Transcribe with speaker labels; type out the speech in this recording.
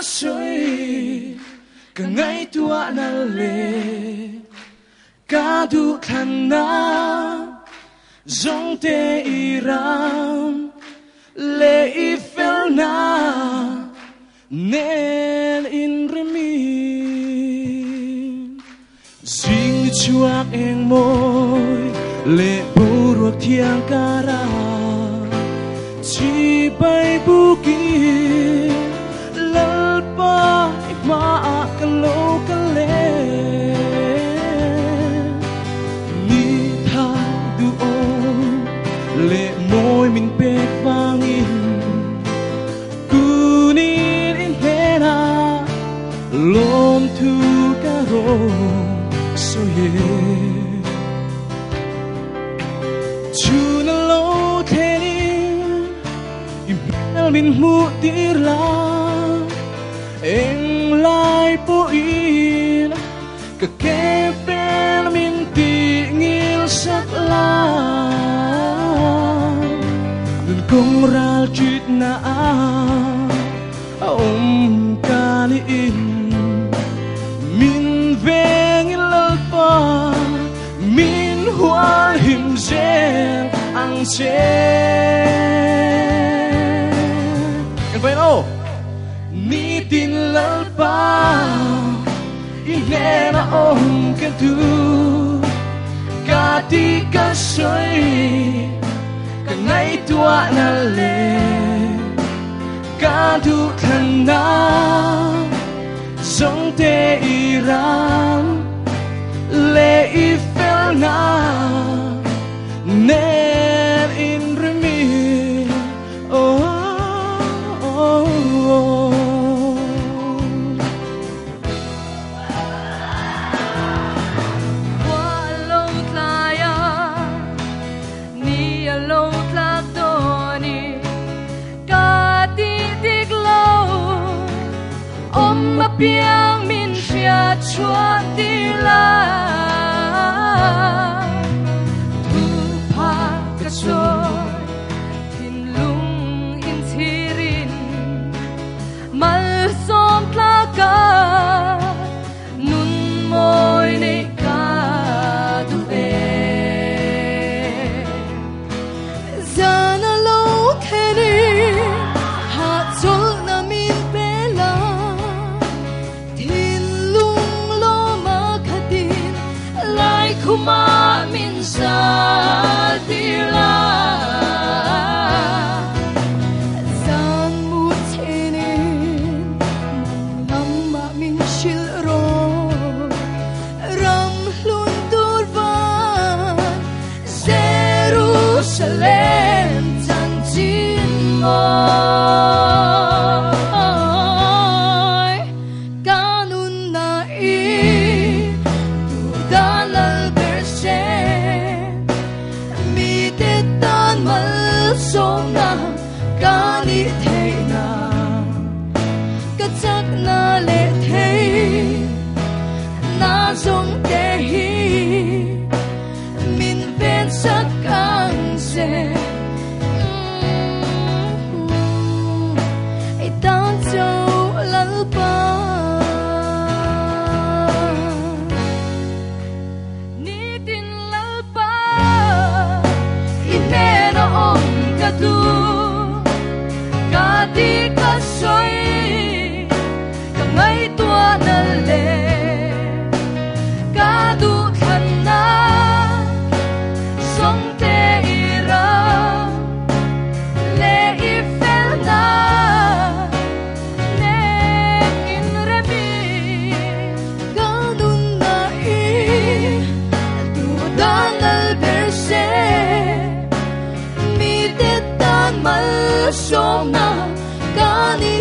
Speaker 1: soi cả ngày tua na lệ cả du khăn na dòng tê iram lệ ifel na nên in remin dinh chuak eng môi lệ buruak thiang cara chỉ bay buki lalpa ikma kalau kale ni tha duo lệ môi mình bệt vangin kunin in hena lom tu karo so ye chuna lo thenin imel min mu tir la eng lai po in ka kepel min ti ngil sak la dun kong ral chit na kali in min veng lalpa min hual him zen ang zen kan bain oh ni tin lalpa inena kan tu kati ka soi ka ngai tua na le ka du khan na song te iram le ifel na nen in remi oh, oh, oh.
Speaker 2: Biang min sia chuan ti la tu pa ka so tin lung in thirin mal som tla ka nun moi nei ka tu e zana lo kheni ha chol na min pela kuma min sa tila zan mu chenin lamma min shil ro ram hlun durvan Jerusalem chan chin mo som na kani thei na ka chak na le thei na zong te hi min ven sak ang se ai tan châu lal pa ni tin lal pa inena om tu kati ka soi ka ngai tua na le ka du khan na song te ira le ifel na ne in rebi ka dun na i tu danal berse mal som na kani